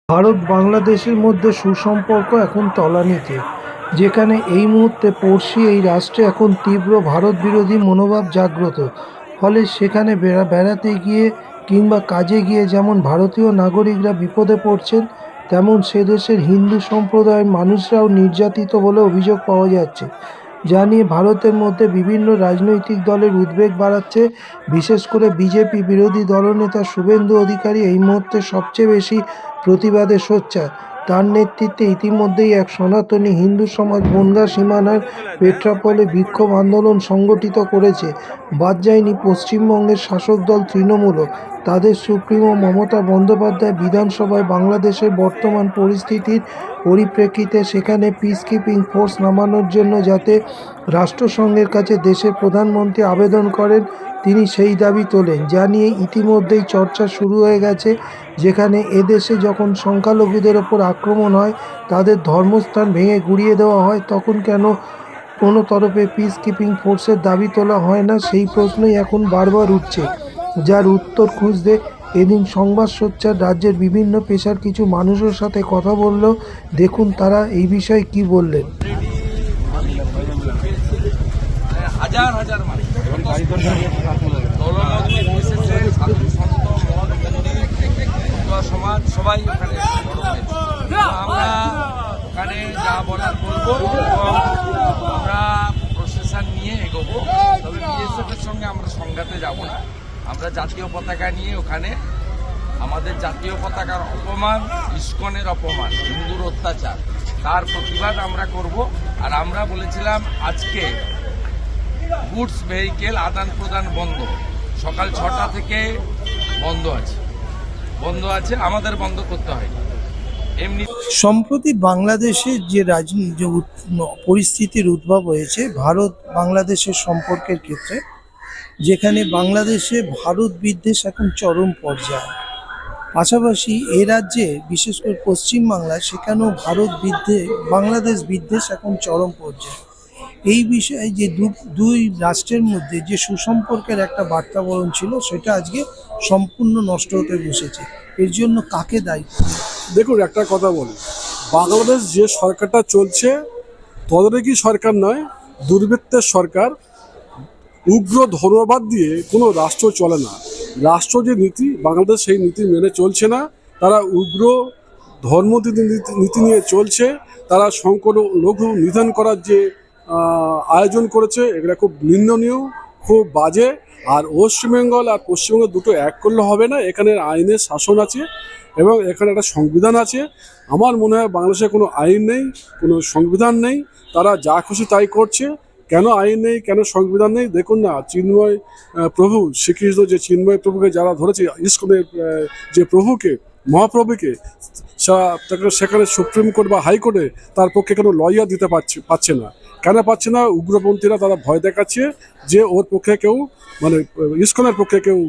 ভারত বাংলাদেশের মধ্যে সুসম্পর্ক এখন তলানিতে, যেখানে এই মুহূর্তে পড়শি এই রাষ্ট্রে এখন তীব্র ভারত বিরোধী মনোভাব জাগ্রত। ফলে সেখানে বেড়াতে গিয়ে কিংবা কাজে গিয়ে যেমন ভারতীয় নাগরিকরা বিপদে পড়ছেন, তেমন সে দেশের হিন্দু সম্প্রদায়ের মানুষরাও নির্যাতিত বলে অভিযোগ পাওয়া যাচ্ছে, যা নিয়ে ভারতের মধ্যে বিভিন্ন রাজনৈতিক দলের উদ্বেগ বাড়াচ্ছে। বিশেষ করে বিজেপি বিরোধী দলনেতা শুভেন্দু অধিকারী এই মুহূর্তে সবচেয়ে বেশি প্রতিবাদে সোচ্চার। তার নেতৃত্বে ইতিমধ্যেই এক সনাতনী হিন্দু সমাজ বনগাঁ সীমানার পেট্রাপোলে বিক্ষোভ আন্দোলন সংগঠিত করেছে। বাদ যায়নি পশ্চিমবঙ্গের শাসক দল তৃণমূলও। তাদের সুপ্রিমো মমতা বন্দ্যোপাধ্যায় বিধানসভায় বাংলাদেশের বর্তমান পরিস্থিতির পরিপ্রেক্ষিতে সেখানে পিসকিপিং ফোর্স নামানোর জন্য যাতে রাষ্ট্রসংঘের কাছে দেশের প্রধানমন্ত্রী আবেদন করেন, তিনি সেই দাবি তোলেন, যা নিয়ে ইতিমধ্যেই চর্চা শুরু হয়ে গেছে। যেখানে এদেশে যখন সংখ্যালঘুদের ওপর আক্রমণ হয়, তাদের ধর্মস্থান ভেঙে গুঁড়িয়ে দেওয়া হয়, তখন কেন কোনো তরফে পিস কিপিং ফোর্সের দাবি তোলা হয় না, সেই প্রশ্নই এখন বারবার উঠছে। যার উত্তর খুঁজতে এদিন সংবাদ সোচ্চার রাজ্যের বিভিন্ন পেশার কিছু মানুষের সাথে কথা বললেও দেখুন তারা এই বিষয়ে কি বললেন। হাজার হাজার মানুষ সমাজ সবাই ওখানে আমরা ওখানে যা বলার বলবো এবং আমরা প্রশাসন নিয়ে এগোবো। তবে বিএসএফ এর সঙ্গে আমরা সংঘাতে যাব না। আমরা জাতীয় পতাকা নিয়ে ওখানে আমাদের জাতীয় পতাকার অপমান, ইস্কনের অপমান, হিন্দুর অত্যাচার, তার প্রতিবাদ আমরা করব। আর আমরা বলেছিলাম আজকে গুডস ভেহিকেল আদান প্রদান বন্ধ, সকাল 6টা থেকে বন্ধ আছে, আমাদের বন্ধ করতে হয়। এমনি সম্প্রতি বাংলাদেশের যে পরিস্থিতির উদ্ভব হয়েছে ভারত বাংলাদেশের সম্পর্কের ক্ষেত্রে, যেখানে বাংলাদেশে ভারত বিদ্বেষ এখন চরম পর্যায়ে। পাশাপাশি এ রাজ্যে বিশেষ করে পশ্চিমবাংলায় সেখানেও বাংলাদেশ বিদ্বেষ এখন চরম পর্যায়ে। এই বিষয়ে যে দুই রাষ্ট্রের মধ্যে যে সুসম্পর্কের একটা বার্তাবরণ ছিল, সেটা আজকে সম্পূর্ণ নষ্ট হতে বসেছে। এর জন্য কাকে দায়ী? দেখুন, একটা কথা বলি, বাংলাদেশ যে সরকারটা চলছে তদারকি সরকার নয়, দুর্বৃত্তের সরকার। উগ্র ধর্মবাদ দিয়ে কোনো রাষ্ট্র চলে না। রাষ্ট্র যে নীতি, বাংলাদেশ সেই নীতি মেনে চলছে না। তারা উগ্র নীতি নিয়ে চলছে। তারা সংখ্যালঘু নিধন করার যে আয়োজন করেছে, এগুলো খুব নিন্দনীয়, খুব বাজে। আর ওয়েস্টবেঙ্গল আর পশ্চিমবঙ্গ দুটো এক করলে হবে না। এখানে আইনের শাসন আছে এবং এখানে একটা সংবিধান আছে। আমার মনে হয় বাংলাদেশে কোনো আইন নেই, কোনো সংবিধান নেই, তারা যা খুশি তাই করছে। কেন আইন নেই, কেন সংবিধান নেই? দেখুন না, চিন্ময় প্রভু শ্রীকৃষ্ণ, যে চিন্ময় প্রভুকে যারা ধরেছে, ইস্কনের যে প্রভুকে, মহাপ্রভুকে, সেখানে সুপ্রিম কোর্ট বা হাইকোর্টে তার পক্ষে কোনো লয়ার দিতে পারছে না। কেন পাচ্ছে না? উগ্রপন্থীরা তারা ভয় দেখাচ্ছে যে ওর পক্ষে কেউ, মানে ইস্কনের পক্ষে কেউ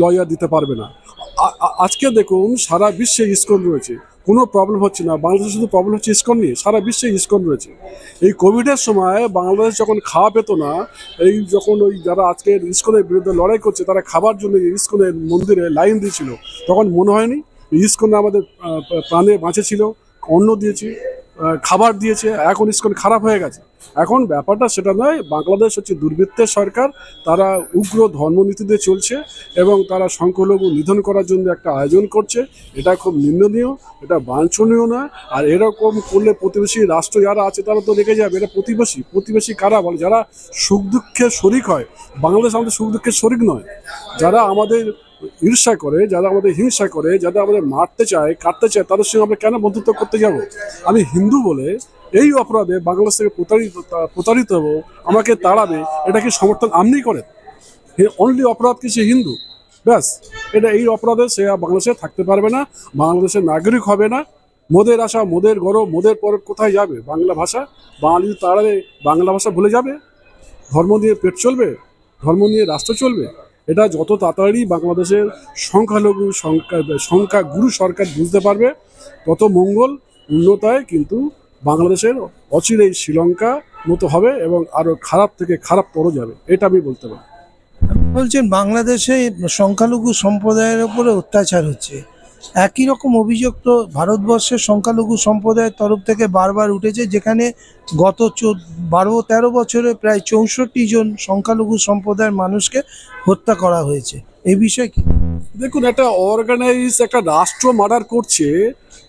লয়ার দিতে পারবে না। আজকে দেখুন, সারা বিশ্বে ইস্কন রয়েছে, কোনো প্রবলেম হচ্ছে না। বাংলাদেশে শুধু প্রবলেম হচ্ছে ইস্কন নিয়ে, সারা বিশ্বে ইস্কন রয়েছে। এই কোভিডের সময় বাংলাদেশ যখন খাওয়া পেত না, যখন ওই যারা আজকে ইস্কনের বিরুদ্ধে লড়াই করছে, তারা খাবার জন্য ইস্কনের মন্দিরে লাইন দিয়েছিল, তখন মনে হয়নি ইস্কনে আমাদের প্রাণে বাঁচেছিল, অন্ন দিয়েছে, খাবার দিয়েছে। এখন ইস্কন খারাপ হয়ে গেছে। এখন ব্যাপারটা সেটা নয়। বাংলাদেশ হচ্ছে দুর্বৃত্তের সরকার। তারা উগ্র ধর্মনীতিতে চলছে এবং তারা সংখ্যালঘু নিধন করার জন্য একটা আয়োজন করছে। এটা খুব নিন্দনীয়, এটা বাঞ্ছনীয় না। আর এরকম করলে প্রতিবেশী রাষ্ট্র যারা আছে তারা তো রেগে যাবে। এটা প্রতিবেশী কারা বলে? যারা সুখ দুঃখের শরিক হয়। বাংলাদেশ আমাদের সুখ দুঃখের শরিক নয়। যারা আমাদের ঈর্ষা করে, যারা আমাদের হিংসা করে, যারা আমাদের মারতে চায়, কাটতে চায়, তাদের সঙ্গে আমরা কেন বন্ধুত্ব করতে যাব? আমি হিন্দু বলে এই অপরাধে বাংলাদেশ থেকে প্রতারিত হবো, আমাকে তাড়াবে, এটা কি সমর্থন আপনি করেন? অনলি অপরাধ কি সে হিন্দু? ব্যাস, এই অপরাধে সে বাংলাদেশে থাকতে পারবে না, বাংলাদেশের নাগরিক হবে না। মোদের আশা, মোদের গৌরব, মোদের পরে কোথায় যাবে বাংলা ভাষা? বাঙালি তাড়ালে বাংলা ভাষা ভুলে যাবে? ধর্ম নিয়ে পেট চলবে? ধর্ম নিয়ে রাষ্ট্র চলবে? এটা যত তাড়াতাড়ি বাংলাদেশের সংখ্যাগুরু সরকার বুঝতে পারবে, তত মঙ্গল, উন্নতায় কিন্তু বাংলাদেশের অচিরেই শ্রীলঙ্কা মতো হবে এবং আরও খারাপ থেকে খারাপতর যাবে। এটা আমি বলতে পারি। বলছেন বাংলাদেশে সংখ্যালঘু সম্প্রদায়ের উপরে অত্যাচার হচ্ছে, একই রকম অভিযোগ তো ভারতবর্ষের সংখ্যালঘু সম্প্রদায়ের তরফ থেকে বারবার উঠেছে, যেখানে গত 12-13 বছরে প্রায় 64 জন সংখ্যালঘু সম্প্রদায়ের মানুষকে হত্যা করা হয়েছে। এই বিষয়ে কি? দেখুন, একটা অর্গানাইজ একটা রাষ্ট্র মার্ডার করছে,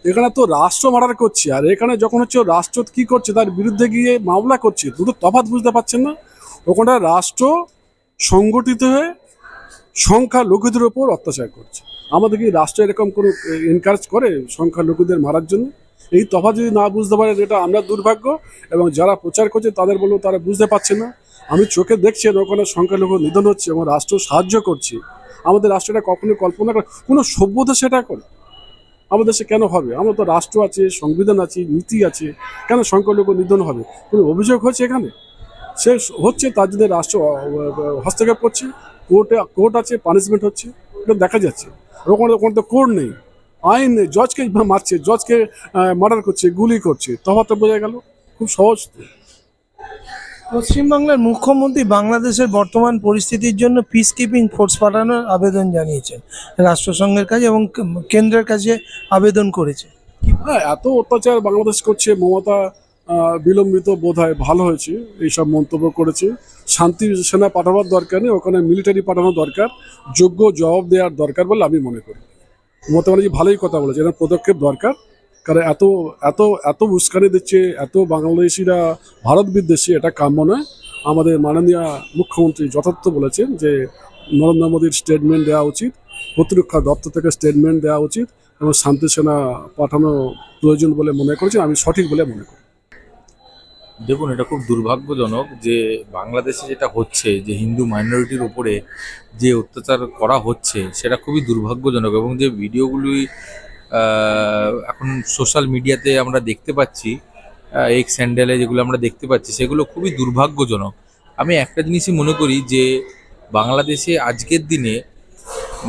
এখানে তো রাষ্ট্র মার্ডার করছে, আর এখানে যখন হচ্ছে রাষ্ট্র কি করছে তার বিরুদ্ধে গিয়ে মামলা করছে, দুটো তফাৎ বুঝতে পারছেন না? ওখানে রাষ্ট্র সংগঠিত হয়ে সংখ্যালঘুদের ওপর অত্যাচার করছে। আমাদের কি রাষ্ট্র এরকম কোনো এনকারেজ করে সংখ্যালঘুদের মারার জন্য? এই তফাৎ যদি না বুঝতে পারে, এটা আমরা দুর্ভাগ্য, এবং যারা প্রচার করছে তাদের বলবো তারা বুঝতে পারছে না। আমি চোখে দেখছি ওখানে সংখ্যালঘু নিধন হচ্ছে এবং রাষ্ট্র সাহায্য করছে। আমাদের রাষ্ট্রটা কখনো কল্পনা করে কোনো সভ্য দেশে এটা করে? আমাদের দেশে কেন হবে? আমরা তো রাষ্ট্র আছে, সংবিধান আছে, নীতি আছে, কেন সংখ্যালঘু নিধন হবে? কোনো অভিযোগ হচ্ছে এখানে? সে হচ্ছে, তার জন্য রাষ্ট্র হস্তক্ষেপ করছে, কোর্ট আছে, পানিশমেন্ট হচ্ছে, এটা দেখা যাচ্ছে। ওখানে ওখানে তো কোর্ট নেই, আইন নেই, জজকে মারছে, জজকে মার্ডার করছে, গুলি করছে, তফাৎটা বোঝা গেল। খুব সহজ তো। পশ্চিমবাংলার মুখ্যমন্ত্রী বাংলাদেশের বর্তমান পরিস্থিতির জন্য পিস কিপিং ফোর্স পাঠানোর আবেদন জানিয়েছেন রাষ্ট্রসংঘের কাছে এবং কেন্দ্রের কাছে আবেদন করেছে। হ্যাঁ, এত অত্যাচার বাংলাদেশ করছে, মমতা বিলম্বিত বোধ হয় ভালো হয়েছে, এইসব মন্তব্য করেছে। শান্তি সেনা পাঠাবার দরকার নেই, ওখানে মিলিটারি পাঠানো দরকার, যোগ্য জবাব দেওয়ার দরকার বলে আমি মনে করি। মমতা ব্যানার্জি ভালোই কথা বলেছে, এর পদক্ষেপ দরকার। কারণ এত এত এত উস্কানি দিচ্ছে, এত বাংলাদেশিরা ভারত বিদ্বেষী, এটা কাম্য নয়। আমাদের মাননীয় মুখ্যমন্ত্রী যথার্থ বলেছেন যে নরেন্দ্র মোদীর স্টেটমেন্ট দেওয়া উচিত, প্রতিরক্ষা দপ্তর থেকে স্টেটমেন্ট দেওয়া উচিত, এবং শান্তি সেনা পাঠানো প্রয়োজন বলে মনে করেছেন। আমি সঠিক বলে মনে করি। দেখুন, এটা খুব দুর্ভাগ্যজনক যে বাংলাদেশে যেটা হচ্ছে, যে হিন্দু মাইনরিটির উপরে যে অত্যাচার করা হচ্ছে সেটা খুবই দুর্ভাগ্যজনক, এবং যে ভিডিওগুলি এখন সোশ্যাল মিডিয়াতে আমরা দেখতে পাচ্ছি, এক্স হ্যান্ডেলে যেগুলো আমরা দেখতে পাচ্ছি, সেগুলো খুবই দুর্ভাগ্যজনক। আমি একটা জিনিসই মনে করি যে বাংলাদেশে আজকের দিনে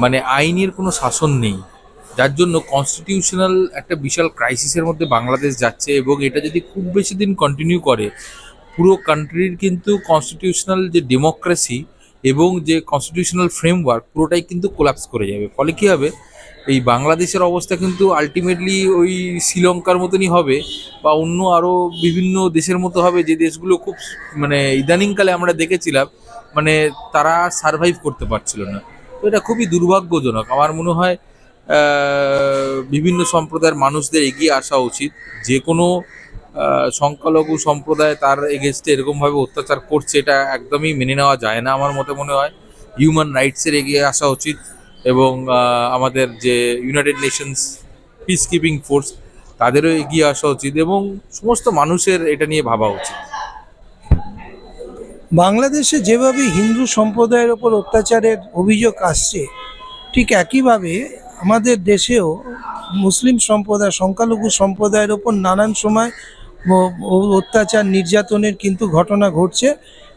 মানে আইনের কোনো শাসন নেই, যার জন্য কনস্টিটিউশনাল একটা বিশাল ক্রাইসিসের মধ্যে বাংলাদেশ যাচ্ছে, এবং এটা যদি খুব বেশি দিন কন্টিনিউ করে পুরো কান্ট্রির কিন্তু কনস্টিটিউশনাল যে ডেমোক্রেসি এবং যে কনস্টিটিউশনাল ফ্রেমওয়ার্ক পুরোটাই কিন্তু কোলাপস করে যাবে। ফলে কী হবে, এই বাংলাদেশের অবস্থা কিন্তু আলটিমেটলি ওই শ্রীলঙ্কার মতনই হবে, বা অন্য আরও বিভিন্ন দেশের মতো হবে, যে দেশগুলো খুব মানে ইদানিংকালে আমরা দেখেছিলাম মানে তারা সারভাইভ করতে পারছিল না। তো এটা খুবই দুর্ভাগ্যজনক। আমার মনে হয় বিভিন্ন সম্প্রদায়ের মানুষদের এগিয়ে আসা উচিত। যে কোনো সংখ্যালঘু সম্প্রদায় তার এগেনস্টে এরকমভাবে অত্যাচার করছে, এটা একদমই মেনে নেওয়া যায় না। আমার মতে মনে হয় হিউম্যান রাইটসের এগিয়ে আসা উচিত, এবং আমাদের যে United Nations peace keeping force তাদেরও এগিয়ে আসা উচিত, এবং সমস্ত মানুষের এটা নিয়ে ভাবা উচিত। বাংলাদেশে যেভাবে হিন্দু সম্প্রদায়ের ওপর অত্যাচারের অভিযোগ আসছে, ঠিক একইভাবে আমাদের দেশেও মুসলিম সম্প্রদায়, সংখ্যালঘু সম্প্রদায়ের ওপর নানান সময় অত্যাচার নির্যাতনের কিন্তু ঘটনা ঘটছে,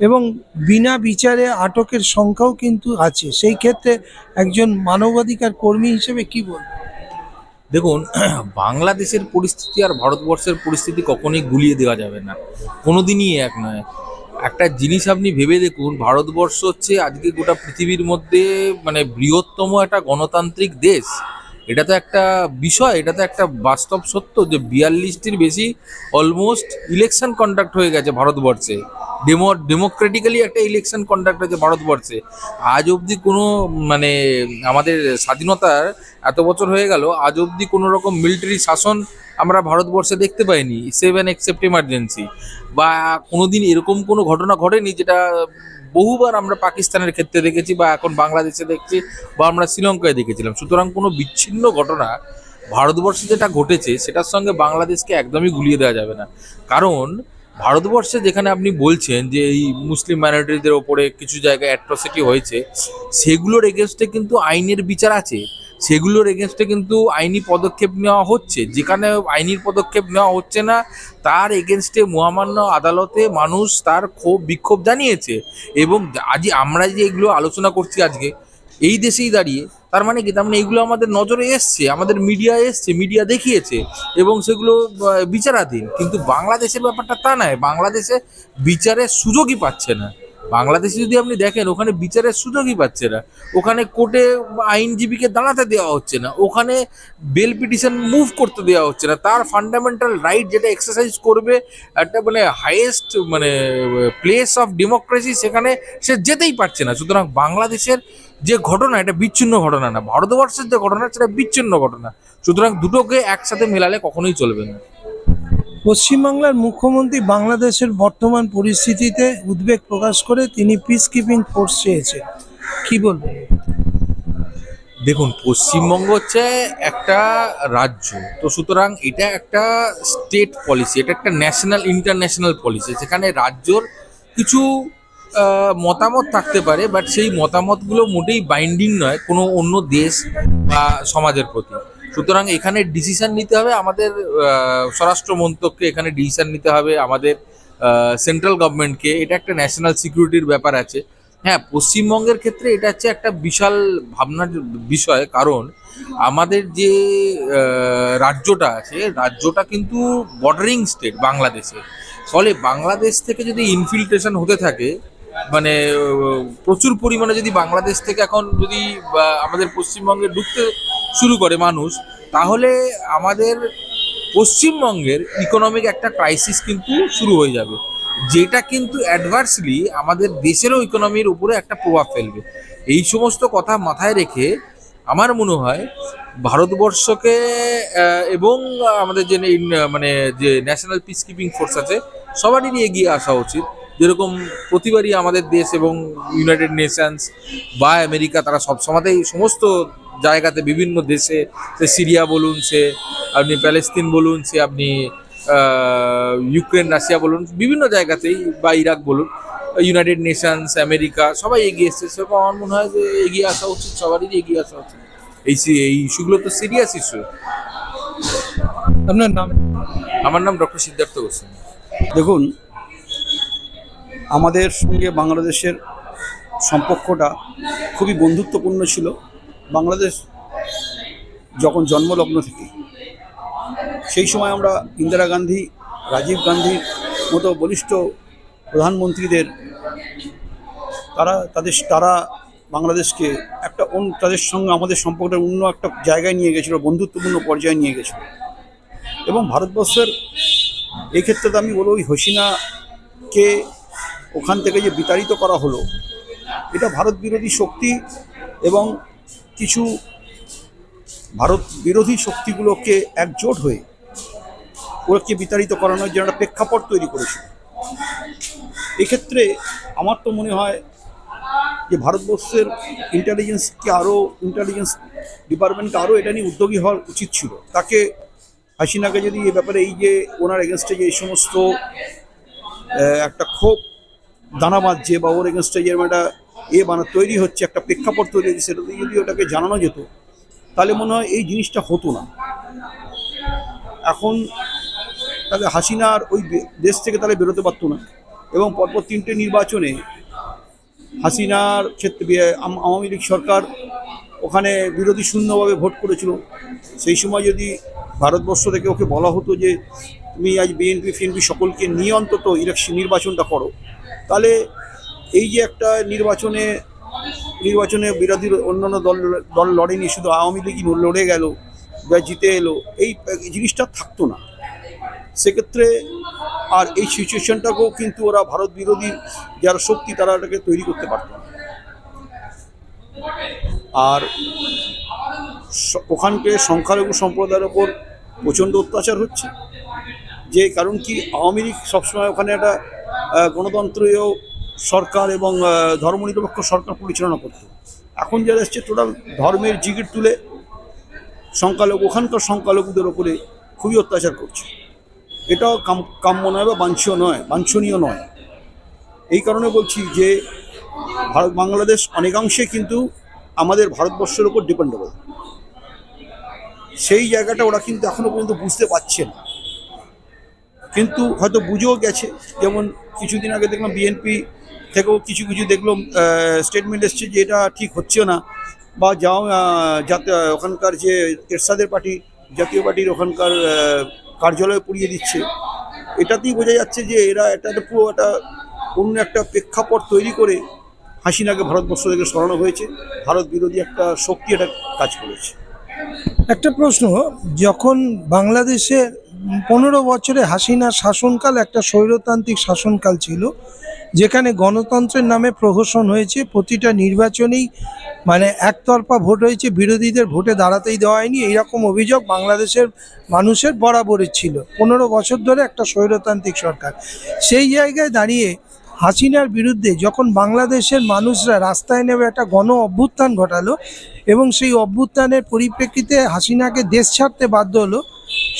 এবং বিনা বিচারে আটকের সংখ্যাও কিন্তু আছে। সেই ক্ষেত্রে একজন মানবাধিকার কর্মী হিসেবে কি বলবেন? দেখুন, বাংলাদেশের পরিস্থিতি আর ভারতবর্ষের পরিস্থিতি কখনোই গুলিয়ে দেওয়া যাবে না, কোনোদিনই এক নয়। একটা জিনিস আপনি ভেবে দেখুন, ভারতবর্ষ হচ্ছে আজকে গোটা পৃথিবীর মধ্যে মানে বৃহত্তম একটা গণতান্ত্রিক দেশ। এটা তো একটা বিষয়, এটা তো একটা বাস্তব সত্য যে 42টির বেশি অলমোস্ট ইলেকশন কন্ডাক্ট হয়ে গেছে ভারতবর্ষে, ডেমোক্রেটিক্যালি একটা ইলেকশন কন্ডাক্ট হয়েছে ভারতবর্ষে। আজ অবধি কোনো মানে আমাদের স্বাধীনতার এত বছর হয়ে গেল, আজ অবধি কোনো রকম মিলিটারি শাসন আমরা ভারতবর্ষে দেখতে পাইনি, সেভেন এক্সেপ্ট ইমার্জেন্সি, বা কোনোদিন এরকম কোনো ঘটনা ঘটেনি যেটা বহুবার আমরা পাকিস্তানের ক্ষেত্রে দেখেছি, বা এখন বাংলাদেশে দেখছি, বা আমরা শ্রীলঙ্কায় দেখেছিলাম। সুতরাং কোনো বিচ্ছিন্ন ঘটনা ভারতবর্ষে যেটা ঘটেছে সেটার সঙ্গে বাংলাদেশকে একদমই গুলিয়ে দেওয়া যাবে না। কারণ ভারতবর্ষে যেখানে আপনি বলছেন যে এই মুসলিম মাইনরিটিদের ওপরে কিছু জায়গায় অ্যাট্রসিটি হয়েছে, সেগুলোর এগেনস্টে কিন্তু আইনের বিচার আছে, সেগুলোর এগেনস্টে কিন্তু আইনি পদক্ষেপ নেওয়া হচ্ছে। যেখানে আইনি পদক্ষেপ নেওয়া হচ্ছে না, তার এগেনস্টে মহামান্য আদালতে মানুষ তার বিক্ষোভ জানিয়েছে। এবং আজ আমরা যে এগুলো আলোচনা করছি আজকে এই দেশেই দাঁড়িয়ে, তার মানে কি, তার মানে এইগুলো আমাদের নজরে এসছে, আমাদের মিডিয়া এসছে, মিডিয়া দেখিয়েছে, এবং সেগুলো বিচারাধীন। কিন্তু বাংলাদেশের ব্যাপারটা তা নয়, বাংলাদেশে বিচারের সুযোগই পাচ্ছে না। বাংলাদেশে যদি আপনি দেখেন, ওখানে বিচারের সুযোগই পাচ্ছে না, ওখানে কোর্টে আইনজীবীকে দাঁড়াতে দেওয়া হচ্ছে না, ওখানে বেল পিটিশন মুভ করতে দেওয়া হচ্ছে না, তার ফান্ডামেন্টাল রাইট যেটা এক্সারসাইজ করবে একটা মানে হাইয়েস্ট মানে প্লেস অফ ডেমোক্রেসি, সেখানে সে যেতেই পারছে না। সুতরাং বাংলাদেশের যে ঘটনা, এটা বিচ্ছিন্ন ঘটনা না, ভারতবর্ষের যে ঘটনা সেটা বিচ্ছিন্ন ঘটনা। সুতরাং দুটোকে একসাথে মেলালে কখনোই চলবে না। পশ্চিমবাংলার মুখ্যমন্ত্রী বাংলাদেশের বর্তমান পরিস্থিতিতে উদ্বেগ প্রকাশ করে তিনি পিস কিপিং ফোর্স চেয়েছেন, কি বলবেন? দেখুন, পশ্চিমবঙ্গ হচ্ছে একটা রাজ্য, তো সুতরাং এটা একটা স্টেট পলিসি, এটা একটা ন্যাশনাল ইন্টারন্যাশনাল পলিসি। সেখানে রাজ্যর কিছু মতামত থাকতে পারে, বাট সেই মতামতগুলো মোটেই বাইন্ডিং নয় কোনো অন্য দেশ বা সমাজের প্রতি। সুতরাং এখানে ডিসিশন নিতে হবে আমাদের স্বরাষ্ট্র মন্ত্রককে, এখানে ডিসিশন নিতে হবে আমাদের সেন্ট্রাল গভর্নমেন্টকে। এটা একটা ন্যাশনাল সিকিউরিটির ব্যাপার আছে। হ্যাঁ, পশ্চিমবঙ্গের ক্ষেত্রে এটা হচ্ছে একটা বিশাল ভাবনার বিষয়, কারণ আমাদের যে রাজ্যটা আছে, রাজ্যটা কিন্তু বর্ডারিং স্টেট বাংলাদেশে। ফলে বাংলাদেশ থেকে যদি ইনফিল্ট্রেশন হতে থাকে, মানে প্রচুর পরিমাণে যদি বাংলাদেশ থেকে এখন যদি আমাদের পশ্চিমবঙ্গে ঢুকতে শুরু করে মানুষ, তাহলে আমাদের পশ্চিমবঙ্গের ইকোনমিক একটা ক্রাইসিস কিন্তু শুরু হয়ে যাবে, যেটা কিন্তু অ্যাডভার্সলি আমাদের দেশেরও ইকোনমির উপরে একটা প্রভাব ফেলবে। এই সমস্ত কথা মাথায় রেখে আমার মনে হয় ভারতবর্ষকে এবং আমাদের যে মানে যে ন্যাশনাল পিস কিপিং ফোর্স আছে, সবারই এগিয়ে আসা উচিত। যেরকম প্রতিবারই আমাদের দেশ এবং ইউনাইটেড নেশনস বা আমেরিকা, তারা সব সময়তেই সমস্ত জায়গাতে বিভিন্ন দেশে, সে সিরিয়া বলুন, সে আপনি প্যালেস্তিন বলুন, সে আপনি ইউক্রেন রাশিয়া বলুন, বিভিন্ন জায়গাতেই, বা ইরাক বলুন, ইউনাইটেড নেশনস আমেরিকা সবাই এগিয়ে এসছে। সেরকম আমার মনে হয় যে এগিয়ে আসা উচিত, সবারই এগিয়ে আসা উচিত। এই ইস্যুগুলো তো সিরিয়াস ইস্যু। আপনার নাম? আমার নাম ডক্টর সিদ্ধার্থ গোস্বামী। দেখুন, আমাদের সঙ্গে বাংলাদেশের সম্পর্কটা খুবই বন্ধুত্বপূর্ণ ছিল বাংলাদেশ যখন জন্মলগ্ন থেকে। সেই সময় আমরা ইন্দিরা গান্ধী, রাজীব গান্ধীর মতো বলিষ্ঠ প্রধানমন্ত্রীদের তারা বাংলাদেশকে একটা তাদের সঙ্গে আমাদের সম্পর্কটা অন্য একটা জায়গায় নিয়ে গেছিলো, বন্ধুত্বপূর্ণ পর্যায়ে নিয়ে গেছিলো। এবং ভারতবর্ষের এই ক্ষেত্রে তো আমি বলবো, ওই হাসিনাকে ওখান থেকে যে বিতাড়িত করা হলো, এটা ভারত বিরোধী শক্তি এবং কিছু ভারত বিরোধী শক্তিগুলোকে একজোট হয়ে ওকে বিতাড়িত করানোর জন্য একটা প্রেক্ষাপট তৈরি করেছিল। এক্ষেত্রে আমার তো মনে হয় যে ভারতবর্ষের ইন্টেলিজেন্স ডিপার্টমেন্টকে আরও এটা নিয়ে উদ্যোগী হওয়া উচিত ছিল। তাকে, হাসিনাকে যদি এ ব্যাপারে এই যে ওনার এগেনস্টে যে এই সমস্ত একটা ক্ষোভ দানা বাঁধছে বা ওর এগেনস্টে যে একটা তৈরি হচ্ছে, একটা প্রেক্ষাপট তৈরি হচ্ছে, সেটাতে যদি ওটাকে জানানো যেত, তাহলে মনে হয় এই জিনিসটা হতো না। এখন তাহলে হাসিনার ওই দেশ থেকে তাহলে বেরোতে পারতো না। এবং পরপর 3টে নির্বাচনে হাসিনার ক্ষেত্রে আওয়ামী লীগ সরকার ওখানে বিরোধী শূন্যভাবে ভোট করেছিল। সেই সময় যদি ভারতবর্ষ থেকে ওকে বলা হতো যে তুমি আজ বিএনপি ফিএনপি সকলকে নিয়ে অন্তত নির্বাচনটা করো, তাহলে এই যে একটা নির্বাচনে বিরোধী অন্যান্য দল লড়েনি, শুধু আওয়ামী লীগই লড়ে গেল বা জিতে এলো, এই জিনিসটা থাকতো না। সেক্ষেত্রে আর এই সিচুয়েশনটাকেও কিন্তু ওরা ভারত বিরোধী যারা শক্তি, তারা এটাকে তৈরি করতে পারত না। আর ওখানকে সংখ্যালঘু সম্প্রদায়ের ওপর প্রচণ্ড অত্যাচার হচ্ছে, যে কারণ কি আওয়ামী লীগ সবসময় ওখানে একটা গণতন্ত্রীয় সরকার এবং ধর্মনিরপেক্ষ সরকার পরিচালনা করত। এখন যারা এসছে টোটাল ধর্মের জিগির তুলে ওখানকার সংখ্যালঘুদের ওপরে খুবই অত্যাচার করছে। এটাও কাম্য নয় বা বাঞ্ছনীয় নয়। এই কারণে বলছি যে বাংলাদেশ অনেকাংশে কিন্তু আমাদের ভারতবর্ষের ওপর ডিপেন্ডেবল। সেই জায়গাটা ওরা কিন্তু এখনও পর্যন্ত বুঝতে পারছে না, কিন্তু হয়তো বুঝেও গেছে। যেমন কিছুদিন আগে দেখলাম বিএনপি থেকেও কিছু দেখলাম স্টেটমেন্ট এসছে যে এটা ঠিক হচ্ছে না, বা যাতে ওখানকার যে এরশাদের পার্টি, জাতীয় পার্টির ওখানকার কার্যালয়ে পুড়িয়ে দিচ্ছে। এটাতেই বোঝা যাচ্ছে যে এরা এটা পুরো একটা অন্য একটা প্রেক্ষাপট তৈরি করে হাসিনাকে ভারতবর্ষ থেকে সরানো হয়েছে। ভারত বিরোধী একটা শক্তি এটা কাজ করেছে। একটা প্রশ্ন, যখন বাংলাদেশে 15 বছরে হাসিনার শাসনকাল একটা স্বৈরতান্ত্রিক শাসনকাল ছিল, যেখানে গণতন্ত্রের নামে প্রহসন হয়েছে, প্রতিটা নির্বাচনেই মানে একতরফা ভোট হয়েছে, বিরোধীদের ভোটে দাঁড়াতেই দেওয়া হয়নি, এইরকম অভিযোগ বাংলাদেশের মানুষের বরাবরই ছিল। 15 বছর ধরে একটা স্বৈরতান্ত্রিক সরকার। সেই জায়গায় দাঁড়িয়ে হাসিনার বিরুদ্ধে যখন বাংলাদেশের মানুষরা রাস্তায় নেমে একটা গণ অভ্যুত্থান ঘটালো এবং সেই অভ্যুত্থানের পরিপ্রেক্ষিতে হাসিনাকে দেশ ছাড়তে বাধ্য হলো,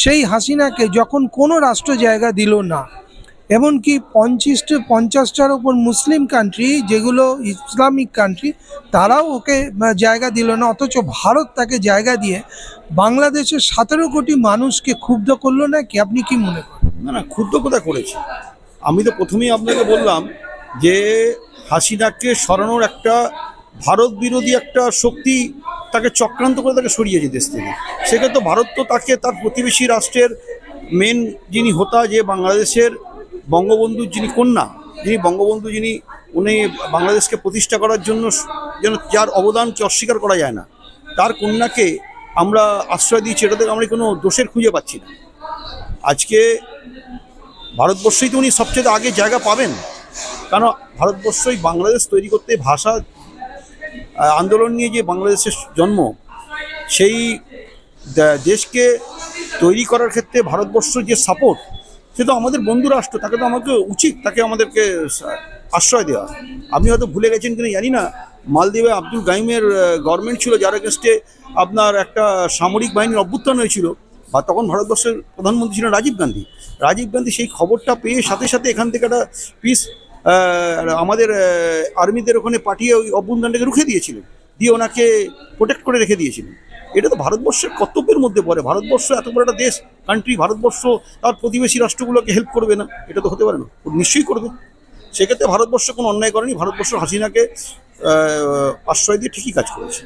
সেই হাসিনাকে যখন কোনো রাষ্ট্র জায়গা দিল না, এমনকি 50টার ওপর মুসলিম কান্ট্রি, যেগুলো ইসলামিক কান্ট্রি, তারাও ওকে জায়গা দিল না, অথচ ভারত তাকে জায়গা দিয়ে বাংলাদেশের 17 কোটি মানুষকে ক্ষুব্ধ করলো না কি? আপনি কি মনে করেন? না না, ক্ষুদ্র কথা করেছে। আমি তো প্রথমেই আপনাকে বললাম যে হাসিনাকে সরানোর একটা ভারত বিরোধী একটা শক্তি তাকে চক্রান্ত করে তাকে সরিয়েছে দেশ থেকে। সেক্ষেত্রে ভারত তো তাকে তার প্রতিবেশী রাষ্ট্রের মেন যিনি হোতা, যে বাংলাদেশের বঙ্গবন্ধুর যিনি কন্যা, যিনি উনি বাংলাদেশকে প্রতিষ্ঠা করার জন্য যেন যার অবদানকে অস্বীকার করা যায় না, তার কন্যাকে আমরা আশ্রয় দিয়েছি, এটাতে আমরা কোনো দোষের খুঁজে পাচ্ছি না। আজকে ভারতবর্ষেই তো উনি সবচেয়ে আগে জায়গা পাবেন, কারণ ভারতবর্ষই বাংলাদেশ তৈরি করতে ভাষা আন্দোলন নিয়ে যে বাংলাদেশের জন্ম, সেই দেশকে তৈরি করার ক্ষেত্রে ভারতবর্ষ যে সাপোর্ট, সে তো আমাদের বন্ধু রাষ্ট্র, তাকে তো আমাদেরকে আশ্রয় দেওয়া। আপনি হয়তো ভুলে গেছেন কিনা জানি না, মালদ্বীপে আব্দুল গাইমের গভর্নমেন্ট ছিল, যার এগেনস্টে আপনার একটা সামরিক বাহিনীর অভ্যুত্থান হয়েছিল, বা তখন ভারতবর্ষের প্রধানমন্ত্রী ছিলেন রাজীব গান্ধী। সেই খবরটা পেয়ে সাথে সাথে এখান থেকে একটা পিস আমাদের আর্মিদের ওখানে পাঠিয়ে ওই অভ্যুত্থানটাকে রুখে দিয়েছিলেন, দিয়ে ওনাকে প্রোটেক্ট করে রেখে দিয়েছিলেন। এটা তো ভারতবর্ষের কর্তব্যের মধ্যে পড়ে। ভারতবর্ষ এত বড় একটা দেশ, কান্ট্রি, ভারতবর্ষ তার প্রতিবেশী রাষ্ট্রগুলোকে হেল্প করবে না? এটা তো হতে পারে না, নিশ্চয়ই করবে। সেক্ষেত্রে ভারতবর্ষ কোনো অন্যায় করেনি, ভারতবর্ষ হাসিনাকে আশ্রয় দিয়ে ঠিকই কাজ করেছে।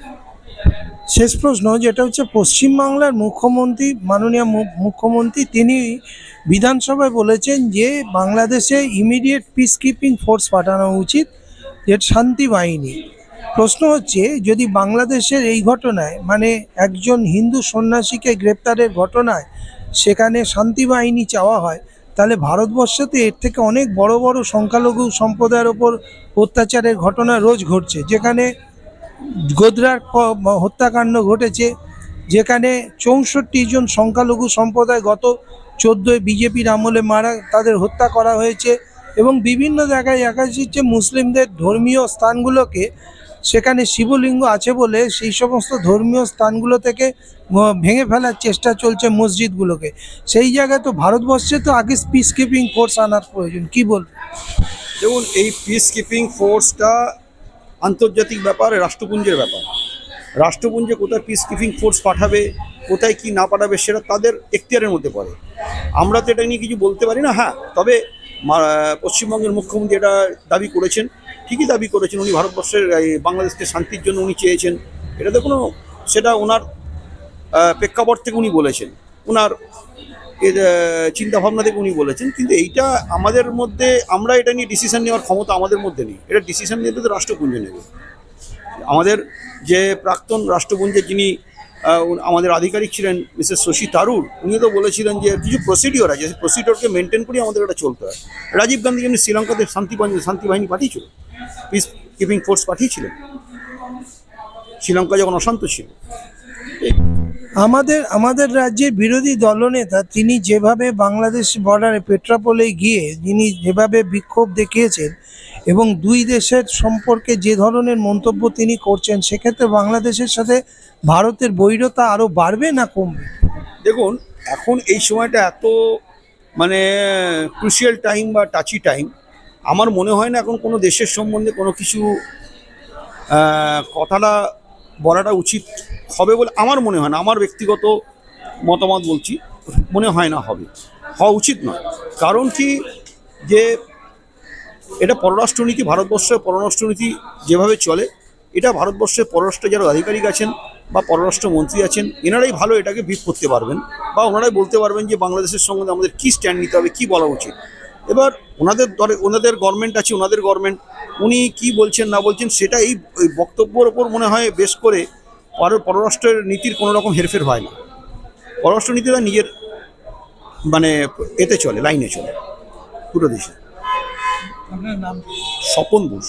শেষ প্রশ্ন, যেটা হচ্ছে পশ্চিমবাংলার মুখ্যমন্ত্রী, মাননীয় মুখ্যমন্ত্রী, তিনি বিধানসভায় বলেছেন যে বাংলাদেশে ইমিডিয়েট পিস কিপিং ফোর্স পাঠানো উচিত, যে শান্তি বাহিনী। প্রশ্ন হচ্ছে, যদি বাংলাদেশের এই ঘটনায়, মানে একজন হিন্দু সন্ন্যাসীকে গ্রেপ্তারের ঘটনায় সেখানে শান্তি বাহিনী চাওয়া হয়, তাহলে ভারতবর্ষতে এর থেকে অনেক বড় বড় সংখ্যালঘু সম্প্রদায়ের ওপর অত্যাচারের ঘটনা রোজ ঘটছে, যেখানে গোধরার হত্যাকাণ্ড ঘটেছে, যেখানে 64 জন সংখ্যালঘু সম্প্রদায় গত 14 বিজেপির আমলে তাদের হত্যা করা হয়েছে, এবং বিভিন্ন জায়গায় দেখা যাচ্ছে মুসলিমদের ধর্মীয় স্থানগুলোকে, সেখানে শিবলিঙ্গ আছে বলে সেই সমস্ত ধর্মীয় স্থানগুলো থেকে ভেঙে ফেলার চেষ্টা চলছে মসজিদগুলোকে। সেই জায়গায় তো ভারতবর্ষে তো আগে পিস কিপিং ফোর্স আনার প্রয়োজন, কি বলবেন? দেখুন, এই পিস কিপিং ফোর্সটা আন্তর্জাতিক ব্যাপার, রাষ্ট্রপুঞ্জের ব্যাপার। রাষ্ট্রপুঞ্জে কোথায় পিস কিপিং ফোর্স পাঠাবে, কোথায় কি না পাঠাবে, সেটা তাদের এখতিয়ারের মধ্যে পড়ে। আমরা তো এটা নিয়ে কিছু বলতে পারি না। হ্যাঁ, তবে পশ্চিমবঙ্গের মুখ্যমন্ত্রী এটা দাবি করেছেন, ঠিকই দাবি করেছেন। উনি ভারতবর্ষের বাংলাদেশকে শান্তির জন্য উনি চেয়েছেন, এটাতে কোনো, সেটা ওনার প্রেক্ষাপট থেকে উনি বলেছেন, ওনার চিন্তাভাবনা থেকে উনি বলেছেন। কিন্তু এইটা আমাদের মধ্যে, আমরা এটা নিয়ে ডিসিশন নেওয়ার ক্ষমতা আমাদের মধ্যে নেই। এটা ডিসিশন নেবে তো রাষ্ট্রপুঞ্জ নেবে। আমাদের যে প্রাক্তন রাষ্ট্রপুঞ্জের যিনি আমাদের আধিকারিক ছিলেন, মিসেস শশী থারুর, উনি তো বলেছিলেন যে কিছু প্রসিডিওর আছে, সেই প্রসিডিওরকে মেনটেন করে আমাদের এটা চলতে হয়। রাজীব গান্ধী যেমনি শ্রীলঙ্কাতে শান্তি বাহিনী পাঠিয়েছিল, পিস কিপিং ফোর্স পাঠিয়েছিলেন শ্রীলঙ্কা যখন অশান্ত ছিল। আমাদের রাজ্যের বিরোধী দলনেতা, তিনি যেভাবে বাংলাদেশ বর্ডারে পেট্রাপোলে গিয়ে যিনি যেভাবে বিক্ষোভ দেখিয়েছেন এবং দুই দেশের সম্পর্কে যে ধরনের মন্তব্য তিনি করছেন, সেক্ষেত্রে বাংলাদেশের সাথে ভারতের বৈরতা আরও বাড়বে না কমবে? দেখুন, এখন এই সময়টা এত মানে ক্রুশিয়াল টাইম বা টাচি টাইম, আমার মনে হয় না এখন কোনো দেশের সম্বন্ধে কোনো কিছু কথাটা বলাটা উচিত হবে বলে আমার মনে হয় না। আমার ব্যক্তিগত মতামত বলছি, মনে হয় না হওয়া উচিত নয়। কারণ কি, যে এটা পররাষ্ট্রনীতি, ভারতবর্ষের পররাষ্ট্রনীতি যেভাবে চলে, এটা ভারতবর্ষের পররাষ্ট্র যারা আধিকারিক আছেন বা পররাষ্ট্রমন্ত্রী আছেন, এনারাই ভালো এটাকে ব্রিফ করতে পারবেন, বা ওনারাই বলতে পারবেন যে বাংলাদেশের সঙ্গে আমাদের কী স্ট্যান্ড নিতে হবে, কী বলা উচিত। এবার ওনাদের গভর্নমেন্ট আছে, ওনাদের গভর্নমেন্ট উনি কি বলছেন না বলছেন সেটা এই বক্তব্যের ওপর মনে হয় বেশ করে পররাষ্ট্রের নীতির কোনো রকম হেরফের হয় না। পররাষ্ট্র নীতিটা নিজের মানে এতে চলে, লাইনে চলে পুরো দেশে। স্বপন বোস।